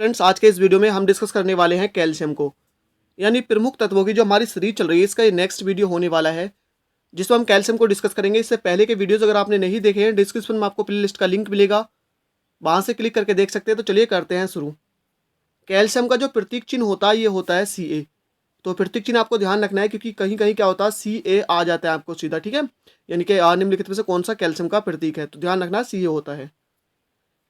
Friends, आज के इस वीडियो में हम डिस्कस करने वाले हैं कैल्शियम को, यानी प्रमुख तत्वों की जो हमारी सीरीज चल रही है। इसका ये नेक्स्ट वीडियो होने वाला है जिसमें हम कैल्शियम को डिस्कस करेंगे। इससे पहले के वीडियोस अगर आपने नहीं देखे हैं, डिस्क्रिप्शन में आपको प्लेलिस्ट का लिंक मिलेगा, वहाँ से क्लिक करके देख सकते हैं। तो चलिए करते हैं शुरू। कैल्शियम का जो प्रतीक चिन्ह होता है ये होता है Ca। तो प्रतीक चिन्ह आपको ध्यान रखना है क्योंकि कहीं कहीं क्या होता है Ca आ जाता है आपको सीधा, ठीक है। यानी कि निम्नलिखित में से कौन सा कैल्शियम का प्रतीक है, तो ध्यान रखना Ca होता है।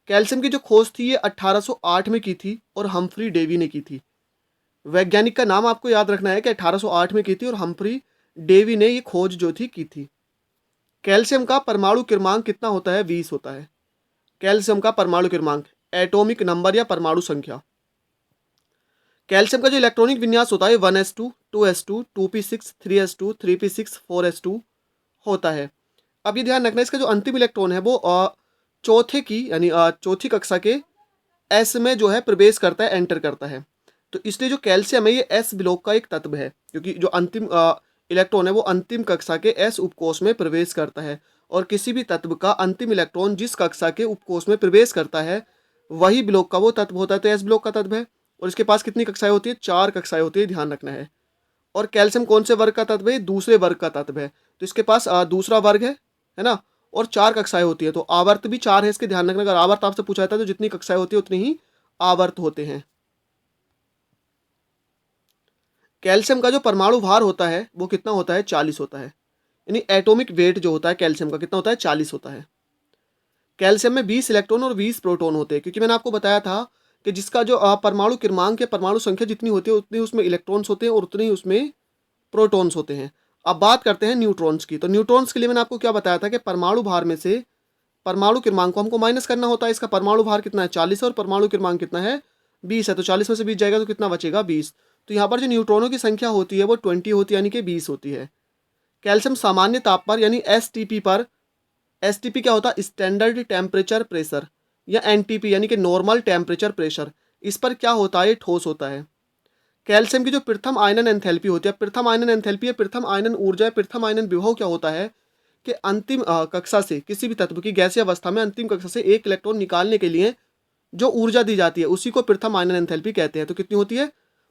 कैल्शियम की जो खोज थी ये 1808 में की थी और हम्फ्री डेवी ने की थी। वैज्ञानिक का नाम आपको याद रखना है कि 1808 में की थी और हम्फ्री डेवी ने ये खोज जो थी की थी। कैल्शियम का परमाणु क्रमांक कितना होता है? 20 होता है। कैल्शियम का परमाणु क्रमांक, एटॉमिक नंबर या परमाणु संख्या। कैल्शियम का जो इलेक्ट्रॉनिक विन्यास होता है 1s2, 2s2, 2p6, 3s2, 3p6, 4s2 होता है। अब ये ध्यान रखना है इसका जो अंतिम इलेक्ट्रॉन है वो चौथे की यानी चौथी कक्षा के एस में जो है प्रवेश करता है, एंटर करता है। तो इसलिए जो कैल्शियम है ये एस ब्लॉक का एक तत्व है, क्योंकि जो अंतिम इलेक्ट्रॉन है वो अंतिम कक्षा के एस उपकोष में प्रवेश करता है। और किसी भी तत्व का अंतिम इलेक्ट्रॉन जिस कक्षा के उपकोष में प्रवेश करता है वही ब्लॉक का वो तत्व होता है। तो एस ब्लॉक का तत्व है और इसके पास कितनी कक्षाएं होती है? 4 कक्षाएं होती है, ध्यान रखना है। और कैल्शियम कौन से वर्ग का तत्व है? दूसरे वर्ग का तत्व है। तो इसके पास दूसरा वर्ग है ना, और 4 कक्षाएं होती है। तो आवर्त भी 4 है, इसके ध्यान रखना। अगर आवर्त आपसे पूछा जाता है तो जितनी कक्षाएं होती है उतनी ही आवर्त होते हैं। कैल्शियम का जो परमाणु भार होता है वो कितना होता है? 40 होता है। यानी एटॉमिक वेट जो होता है कैल्शियम का कितना होता है? 40 होता है। कैल्शियम में 20 इलेक्ट्रॉन और 20 प्रोटॉन होते हैं, क्योंकि मैंने आपको बताया था कि जिसका जो परमाणु क्रमांक या परमाणु संख्या जितनी होती है उतनी उसमें इलेक्ट्रॉन्स होते हैं और उतने ही उसमें प्रोटॉन्स होते हैं। अब बात करते हैं न्यूट्रॉन्स की। तो न्यूट्रॉन्स के लिए मैंने आपको क्या बताया था कि परमाणु भार में से परमाणु क्रमांक को हमको माइनस करना होता है। इसका परमाणु भार कितना है? 40 है और परमाणु क्रमांक कितना है? 20 है। तो 40 में से 20 जाएगा तो कितना बचेगा? 20। तो यहाँ पर जो न्यूट्रॉनों की संख्या होती है वो 20 होती है, यानी कि 20 होती है। कैल्शियम सामान्य ताप पर यानी एसटीपी पर, एसटीपी क्या होता है? स्टैंडर्ड टेम्परेचर प्रेशर, या एनटीपी यानी कि नॉर्मल टेम्परेचर प्रेशर, इस पर क्या होता है? ठोस होता है। कैल्शियम की जो प्रथम आयनन एंथैल्पी होती है, प्रथम आयनन एंथैल्पी है प्रथम आयनन ऊर्जा, प्रथम आयनन विभव क्या होता है कि अंतिम कक्षा से किसी भी तत्व की गैसीय अवस्था में अंतिम कक्षा से एक इलेक्ट्रॉन निकालने के लिए जो ऊर्जा दी जाती है उसी को प्रथम आयनन एंथैल्पी कहते हैं। तो कितनी होती है?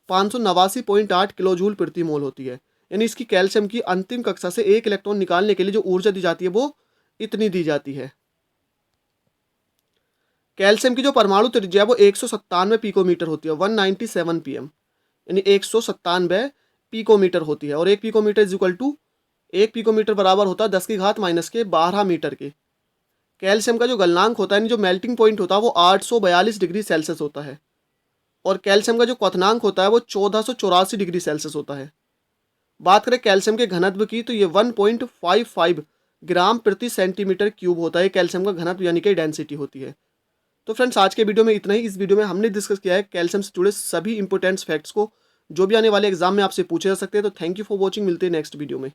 589.8 किलो जूल प्रति मोल होती है। यानी इसकी कैल्शियम की अंतिम कक्षा से एक इलेक्ट्रॉन निकालने के लिए जो ऊर्जा दी जाती है वो इतनी दी जाती है। कैल्शियम की जो परमाणु त्रिज्या है वो 197 पिकोमीटर होती है, 197 pm, यानी 197 पिकोमीटर होती है। और एक पिकोमीटर इज इक्वल टू, एक पिकोमीटर बराबर होता है 10 की घात माइनस के 12 मीटर के। कैल्शियम का जो गलनांक होता है यानी जो मेल्टिंग पॉइंट होता है वो 842 डिग्री सेल्सियस होता है। और कैल्शियम का जो क्वथनांक होता है वो 1484 डिग्री सेल्सियस होता है। बात करें कैल्शियम के घनत्व की तो ये 1.55 ग्राम प्रति सेंटीमीटर क्यूब होता है। कैल्शियम का घनत्व यानी कि डेंसिटी होती है। तो फ्रेंड्स, आज के वीडियो में इतना ही। इस वीडियो में हमने डिस्कस किया है कैल्शियम से जुड़े सभी इंपॉर्टेंट फैक्ट्स को जो भी आने वाले एग्जाम में आपसे पूछे जा सकते हैं। तो थैंक यू फॉर वॉचिंग, मिलते हैं नेक्स्ट वीडियो में।